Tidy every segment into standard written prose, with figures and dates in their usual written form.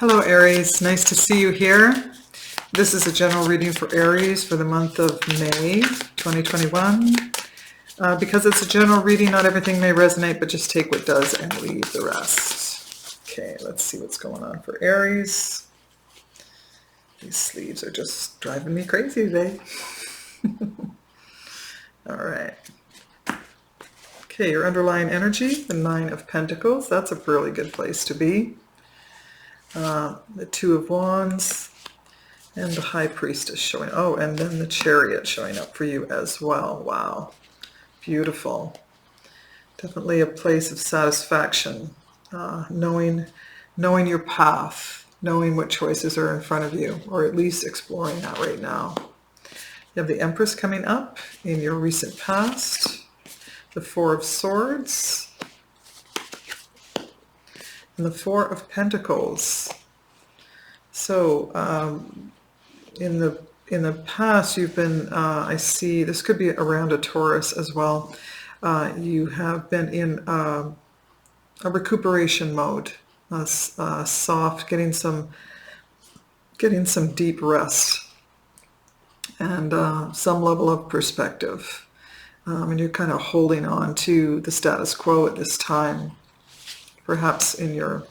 Hello Aries, nice to see you here. This is a general reading for Aries for the month of May 2021. Because it's a general reading, not everything may resonate, but just take what does and leave the rest. Okay, let's see what's going on for Aries. These sleeves are just driving me crazy today. All right. Okay, your underlying energy, the Nine of Pentacles. That's a really good place to be. The Two of Wands and the High Priestess showing. Oh, and then the Chariot showing up for you as well. Wow, beautiful. Definitely a place of satisfaction, knowing your path, knowing what choices are in front of you, or at least exploring that right now. You have the Empress coming up in your recent past, the Four of Swords, and the Four of Pentacles. So in the past, you've been, I see, this could be around a Taurus as well. You have been in a recuperation mode, soft, getting some deep rest and some level of perspective. And you're kind of holding on to the status quo at this time. Perhaps in your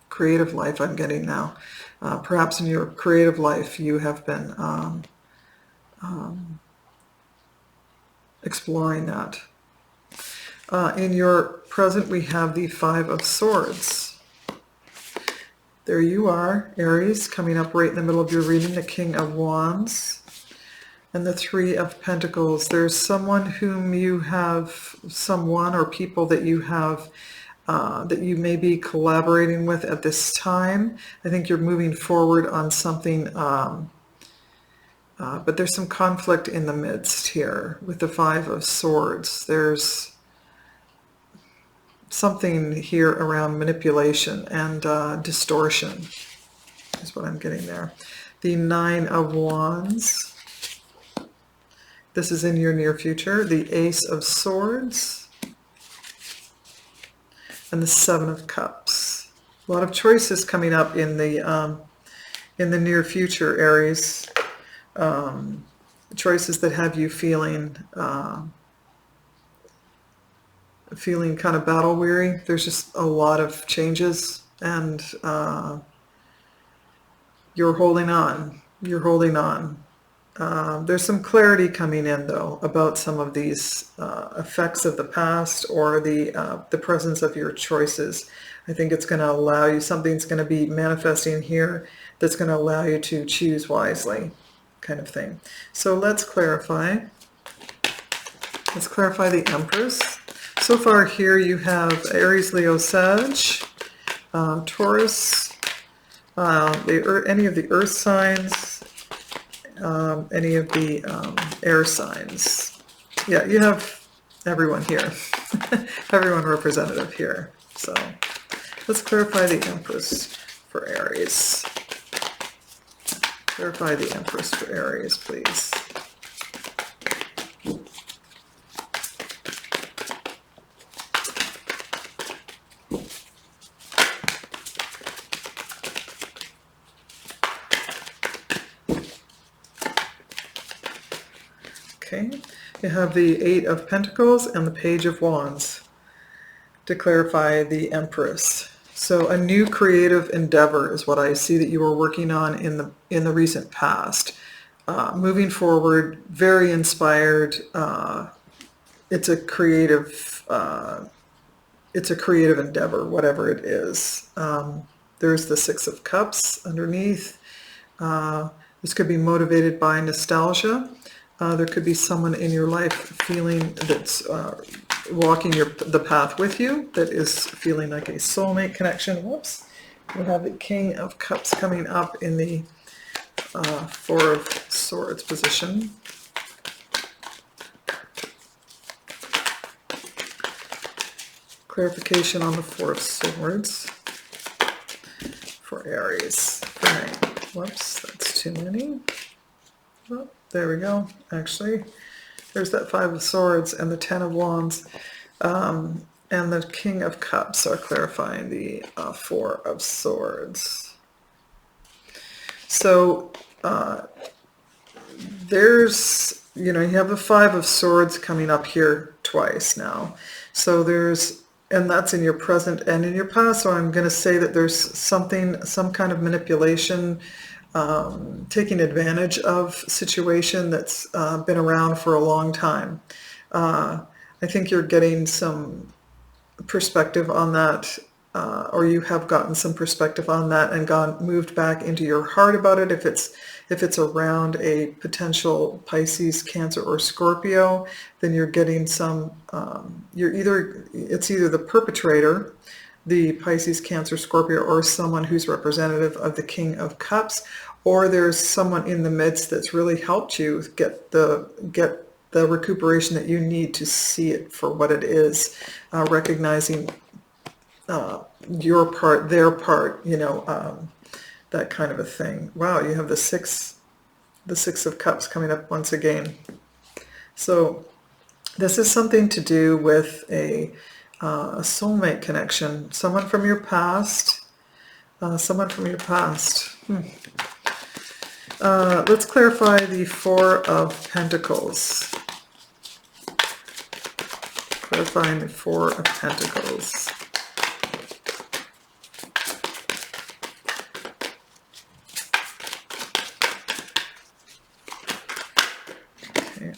creative life, I'm getting now. Perhaps in your creative life, you have been exploring that. In your present, we have the Five of Swords. There you are, Aries, coming up right in the middle of your reading, the King of Wands and the Three of Pentacles. There's someone whom you have, someone or people that you have that you may be collaborating with at this time. I think you're moving forward on something, but there's some conflict in the midst here with the Five of Swords. There's something here around manipulation and distortion is what I'm getting there. The Nine of Wands. This is in your near future. The Ace of Swords. And the Seven of Cups. A lot of choices coming up in the near future, Aries. Choices that have you feeling kind of battle weary. There's just a lot of changes, and you're holding on. You're holding on. There's some clarity coming in, though, about some of these effects of the past or the presence of your choices. I think it's going to allow you, something's going to be manifesting here that's going to allow you to choose wisely, kind of thing. So let's clarify. Let's clarify the Empress. So far here you have Aries, Leo, Sag, Taurus, any of the earth signs, any of the air signs. Yeah, you have everyone here, everyone representative here. So let's clarify the Empress for Aries. Clarify the Empress for Aries, please. Okay, you have the Eight of Pentacles and the Page of Wands to clarify the Empress. So a new creative endeavor is what I see that you were working on in the recent past. Moving forward, very inspired. It's a creative endeavor, whatever it is. There's the Six of Cups underneath. This could be motivated by nostalgia. There could be someone in your life feeling that's walking the path with you, that is feeling like a soulmate connection. Whoops. We have the King of Cups coming up in the Four of Swords position. Clarification on the Four of Swords for Aries. Right. Whoops, that's too many. Oh, there we go. Actually, there's that Five of Swords and the Ten of Wands. and the King of Cups are clarifying the Four of Swords. So there's, you have the Five of Swords coming up here twice now. So and that's in your present and in your past. So I'm going to say that there's some kind of manipulation, taking advantage of situation that's been around for a long time. I think you're getting some perspective on that, or you have gotten some perspective on that and moved back into your heart about it. If it's around a potential Pisces, Cancer, or Scorpio, then you're getting some. It's either the perpetrator, the Pisces, Cancer, Scorpio, or someone who's representative of the King of Cups, or there's someone in the midst that's really helped you get the recuperation that you need to see it for what it is, recognizing your part, their part, that kind of a thing. Wow, you have the Six of Cups coming up once again. So this is something to do with a soulmate connection, someone from your past. Let's clarify the Four of Pentacles. Clarifying the Four of Pentacles. Okay.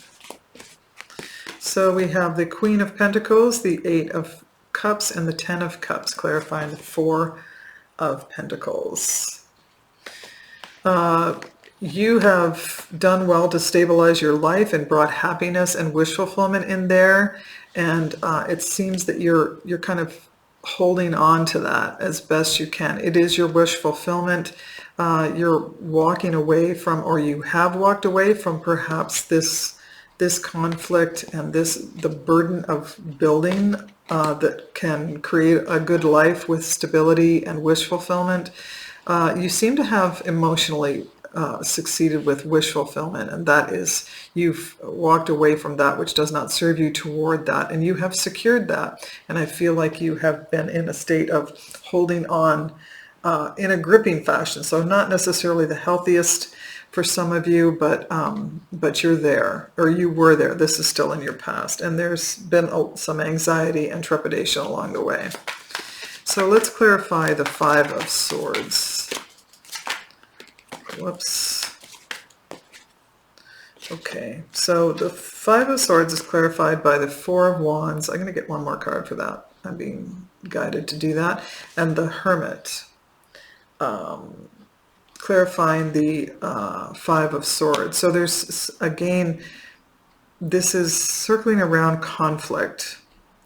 So we have the Queen of Pentacles, the Eight of Cups, and the Ten of Cups, clarifying the Four of Pentacles. You have done well to stabilize your life and brought happiness and wish fulfillment in there, and it seems that you're kind of holding on to that as best you can. It is your wish fulfillment. You're walking away from, or you have walked away from, perhaps this conflict and the burden of building that can create a good life with stability and wish fulfillment. You seem to have emotionally succeeded with wish fulfillment, and that is, you've walked away from that which does not serve you toward that, and you have secured that. And I feel like you have been in a state of holding on in a gripping fashion. So not necessarily the healthiest for some of you, but you're there, or you were there. This is still in your past, and there's been some anxiety and trepidation along the way. So let's clarify the Five of Swords. Whoops. Okay, so the Five of Swords is clarified by the Four of Wands. I'm going to get one more card for that. I'm being guided to do that. And the Hermit, clarifying the Five of Swords. So there's, again, this is circling around conflict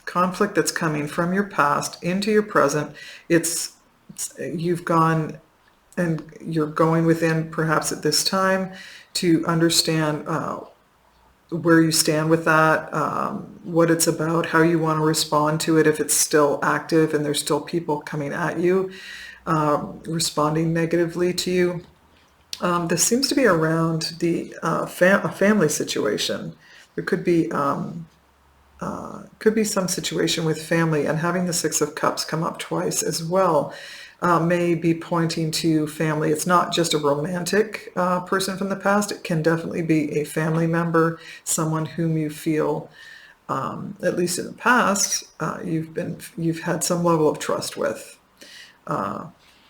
that's coming from your past into your present. You've gone, and you're going within, perhaps at this time, to understand where you stand with that, what it's about, how you want to respond to it if it's still active and there's still people coming at you, responding negatively to you. This seems to be around a family situation. There could be some situation with family, and having the Six of Cups come up twice as well may be pointing to family. It's not just a romantic person from the past. It can definitely be a family member, someone whom you feel, at least in the past, you've had some level of trust with.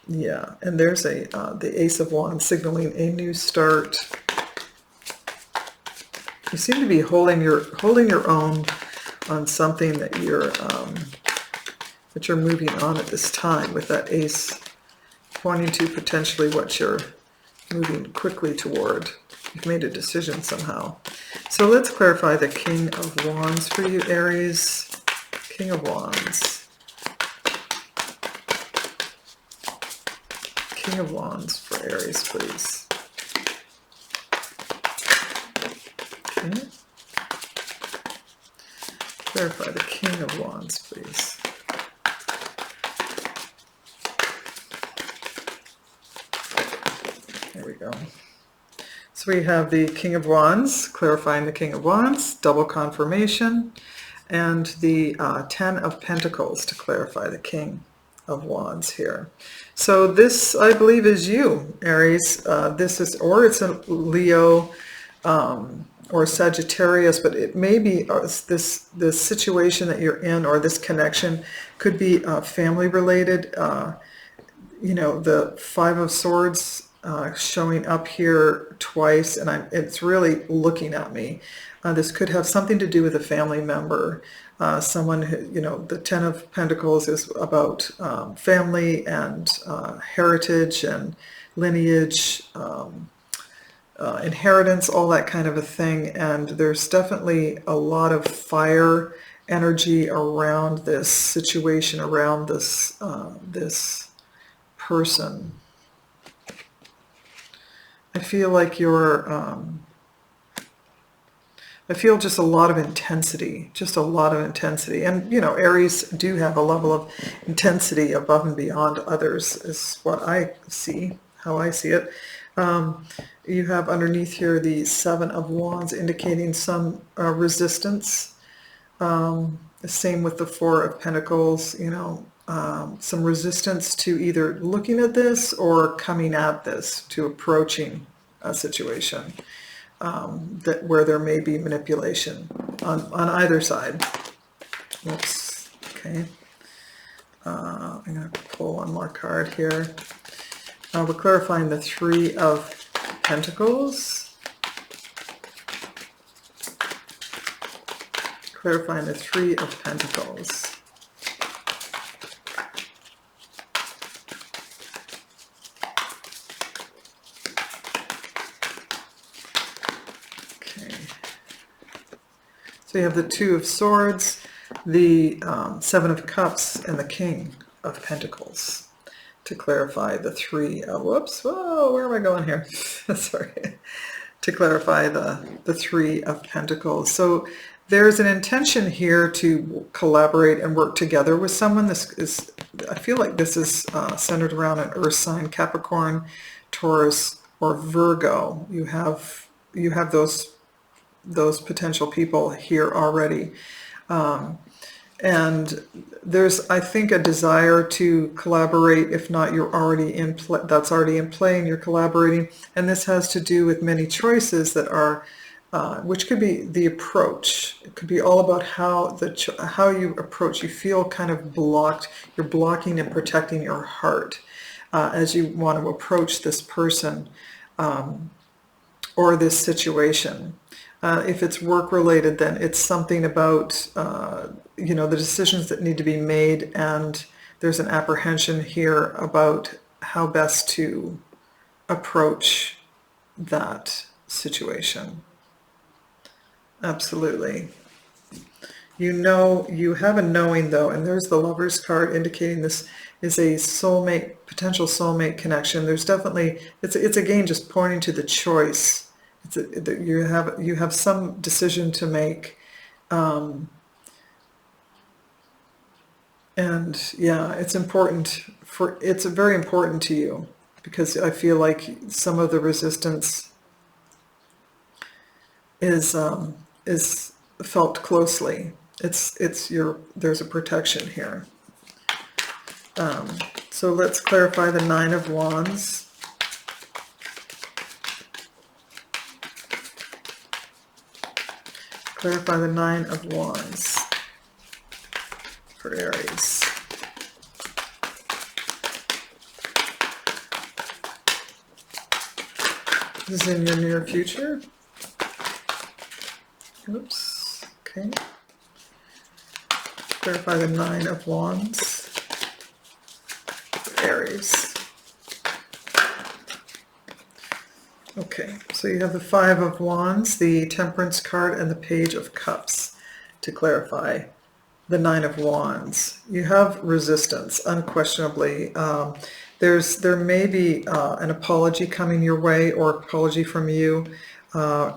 Yeah, and there's the Ace of Wands signaling a new start. You seem to be holding your own on something that you're moving on at this time, with that Ace pointing to potentially what you're moving quickly toward. You've made a decision somehow. So let's clarify the King of Wands for you, Aries. King of Wands. King of Wands for Aries, please. Okay. Clarify the King of Wands, please. There we go. So we have the King of Wands, clarifying the King of Wands, double confirmation. and the Ten of Pentacles to clarify the King of Wands here. So this, I believe, is you, Aries. This is, or it's a Leo or Sagittarius, but it may be this situation that you're in, or this connection could be family related. You know, the Five of Swords showing up here twice, and it's really looking at me. This could have something to do with a family member, someone who, you know, the Ten of Pentacles is about family and heritage and lineage, inheritance, all that kind of a thing. And there's definitely a lot of fire energy around this situation, around this this person. I feel like you're I feel just a lot of intensity, just a lot of intensity. And, you know, Aries do have a level of intensity above and beyond others, is what I see, how I see it. You have underneath here the Seven of Wands indicating some resistance. Same with the Four of Pentacles, you know, some resistance to either looking at this or coming at this, to approaching a situation. That where there may be manipulation on either side. Oops. Okay. I'm going to pull one more card here. We're clarifying the Three of Pentacles. Clarifying the Three of Pentacles. So you have the Two of Swords, the Seven of Cups, and the King of Pentacles to clarify the three. Whoops! Whoa! Where am I going here? Sorry. To clarify the Three of Pentacles. So there's an intention here to collaborate and work together with someone. This is, I feel like this is centered around an Earth sign: Capricorn, Taurus, or Virgo. You have those potential people here already. And there's, I think, a desire to collaborate. If not, you're already in play. That's already in play, and you're collaborating. And this has to do with many choices that are, which could be the approach. It could be all about how you approach. You feel kind of blocked. You're blocking and protecting your heart as you want to approach this person or this situation. If it's work related, then it's something about, you know, the decisions that need to be made, and there's an apprehension here about how best to approach that situation. Absolutely. You know, you have a knowing though, and there's the Lover's card indicating this is a soulmate, potential soulmate connection. There's definitely, it's again just pointing to the choice. You have some decision to make, and yeah, it's very important to you, because I feel like some of the resistance is felt closely. There's a protection here. So let's clarify the Nine of Wands. Clarify the Nine of Wands for Aries. This is in your near future. Oops. Okay. Clarify the Nine of Wands for Aries. Okay, so you have the Five of Wands, the Temperance card, and the Page of Cups to clarify the Nine of Wands. You have resistance, unquestionably. There may be an apology coming your way, or apology from you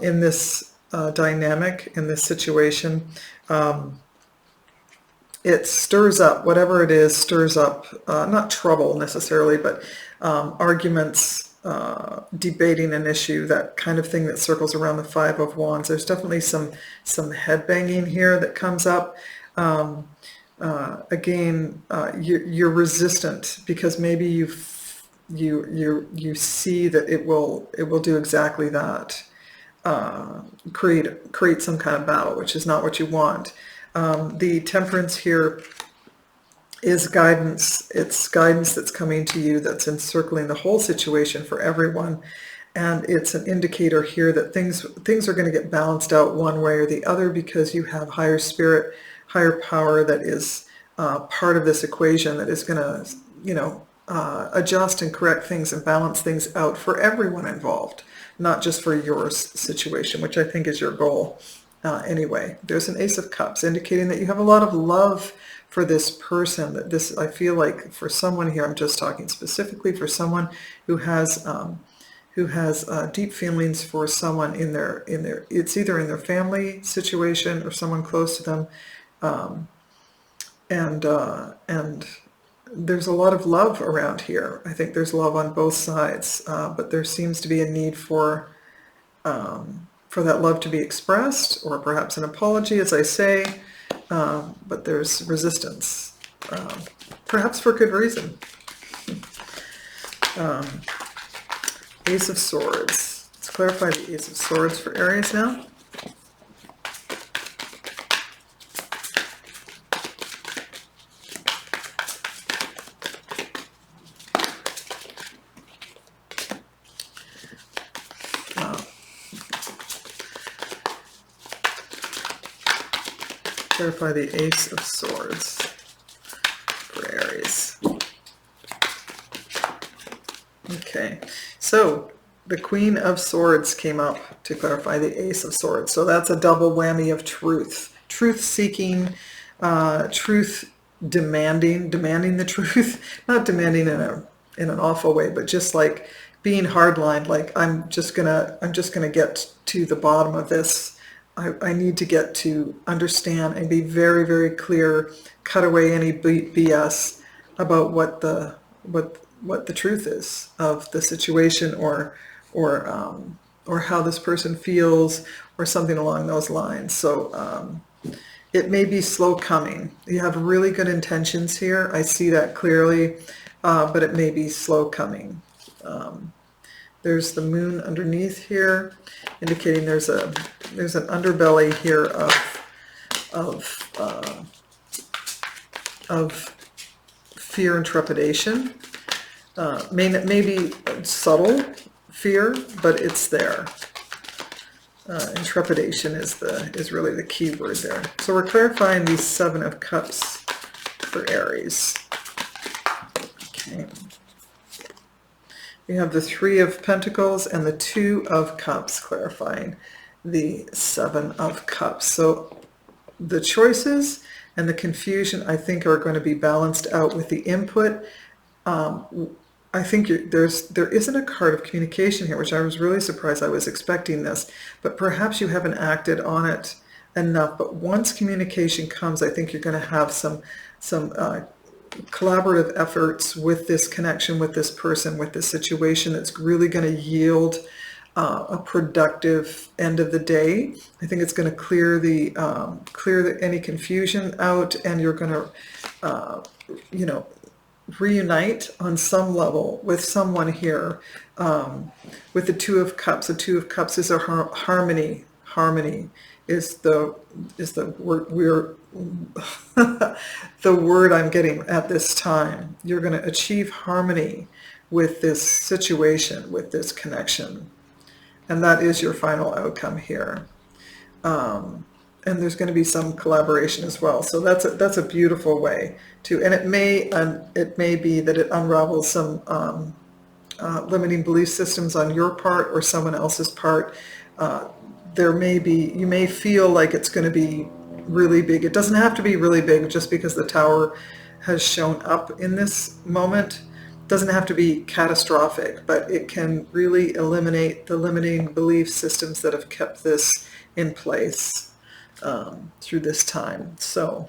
in this dynamic, in this situation. It stirs up, whatever it is, stirs up, not trouble necessarily, but arguments, debating an issue, that kind of thing that circles around the Five of Wands. There's definitely some headbanging here that comes up. Again, you're resistant because maybe you see that it will do exactly that. Create some kind of battle, which is not what you want. The Temperance here is guidance. It's guidance that's coming to you, that's encircling the whole situation for everyone. And it's an indicator here that things are going to get balanced out one way or the other, because you have higher spirit, higher power that is part of this equation, that is going to, adjust and correct things and balance things out for everyone involved, not just for your situation, which I think is your goal. Anyway, there's an Ace of Cups indicating that you have a lot of love for this person. That this, I feel like for someone here, I'm just talking specifically for someone who has deep feelings for someone in their it's either in their family situation or someone close to them, and there's a lot of love around here. I think there's love on both sides, but there seems to be a need for that love to be expressed, or perhaps an apology, as I say, but there's resistance, perhaps for good reason. Ace of Swords. Let's clarify the Ace of Swords for Aries now. Clarify the Ace of Swords for Aries. Okay, so the Queen of Swords came up to clarify the Ace of Swords. So that's a double whammy of truth. Truth-seeking, truth demanding the truth. Not demanding in an awful way, but just like being hardlined, like I'm just gonna get to the bottom of this. I need to get to understand and be very, very clear, cut away any BS about what the truth is of the situation, or how this person feels, or something along those lines. So it may be slow coming. You have really good intentions here. I see that clearly, but it may be slow coming. There's the Moon underneath here, indicating there's an underbelly here of fear and trepidation. Maybe subtle fear, but it's there. And trepidation is really the key word there. So we're clarifying these Seven of Cups for Aries. Okay. We have the Three of Pentacles and the Two of Cups, clarifying the Seven of Cups. So the choices and the confusion, I think, are going to be balanced out with the input. I think there isn't a card of communication here, which I was really surprised. I was expecting this, but perhaps you haven't acted on it enough. But once communication comes, I think you're going to have some collaborative efforts with this connection, with this person, with this situation, that's really going to yield a productive end of the day. I think it's going to clear any confusion out, and you're going to reunite on some level with someone here. With the Two of Cups, the Two of Cups is a harmony. Harmony is the word the word I'm getting at this time. You're going to achieve harmony with this situation, with this connection, and that is your final outcome here. And there's going to be some collaboration as well. So that's a beautiful way to, and it may be that it unravels some limiting belief systems on your part or someone else's part. You may feel like it's going to be really big. It doesn't have to be really big just because the Tower has shown up in this moment. It doesn't have to be catastrophic, but it can really eliminate the limiting belief systems that have kept this in place through this time. So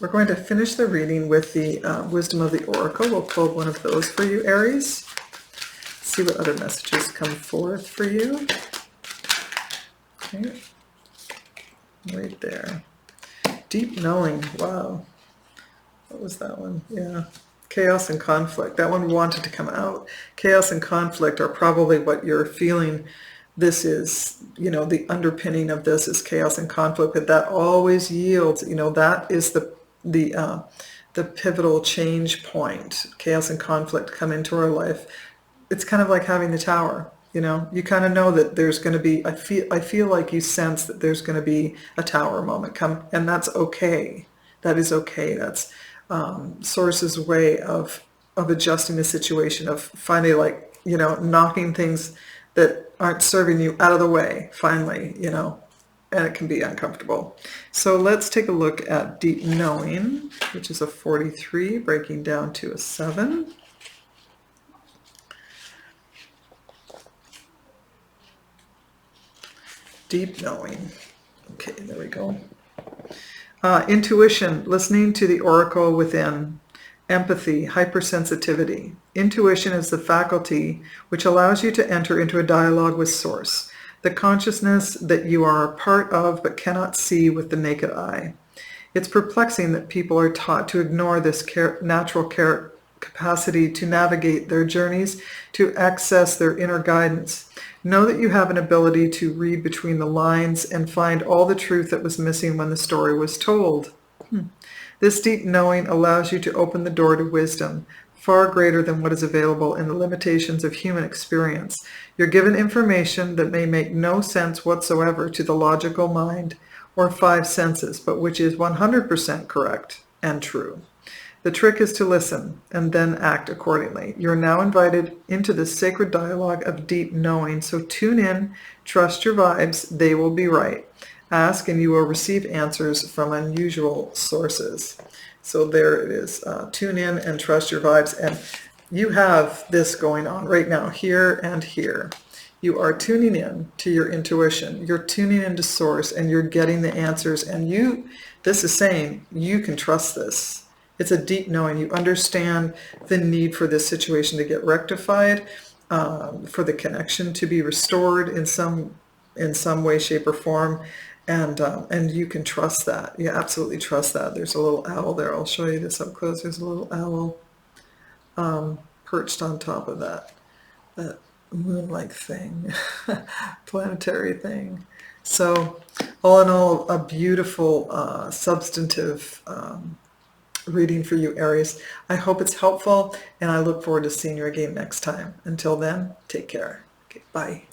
we're going to finish the reading with the Wisdom of the Oracle. We'll pull one of those for you, Aries. see what other messages come forth for you. Okay. Right there. Deep knowing. Wow. What was that one? Yeah. Chaos and conflict. That one wanted to come out. Chaos and conflict are probably what you're feeling. This is, you know, the underpinning of this is chaos and conflict, but that always yields, you know, that is the pivotal change point. Chaos and conflict come into our life. It's kind of like having the tower. You know, you kind of know that there's going to be, I feel like you sense that there's going to be a tower moment come, and that's okay. That is okay. That's Source's way of adjusting the situation, of finally, like, you know, knocking things that aren't serving you out of the way, finally, you know, and it can be uncomfortable. So let's take a look at deep knowing, which is a 43, breaking down to a 7. Deep knowing. Okay, there we go. Intuition, listening to the oracle within. Empathy, hypersensitivity. Intuition is the faculty which allows you to enter into a dialogue with Source, the consciousness that you are a part of but cannot see with the naked eye. It's perplexing that people are taught to ignore this natural capacity to navigate their journeys, to access their inner guidance. Know that you have an ability to read between the lines and find all the truth that was missing when the story was told. This deep knowing allows you to open the door to wisdom, far greater than what is available in the limitations of human experience. You're given information that may make no sense whatsoever to the logical mind or 5 senses, but which is 100% correct and true. The trick is to listen and then act accordingly. You're now invited into this sacred dialogue of deep knowing. So tune in, trust your vibes, they will be right. Ask and you will receive answers from unusual sources. So there it is. Tune in and trust your vibes. And you have this going on right now, here and here. You are tuning in to your intuition. You're tuning into Source and you're getting the answers. And this is saying you can trust this. It's a deep knowing. You understand the need for this situation to get rectified, for the connection to be restored in some way, shape, or form, and you can trust that. You absolutely trust that. There's a little owl there. I'll show you this up close. There's a little owl perched on top of that moon-like thing, planetary thing. So, all in all, a beautiful, substantive reading for you, Aries. I hope it's helpful, and I look forward to seeing you again next time. Until then, take care. Okay, bye.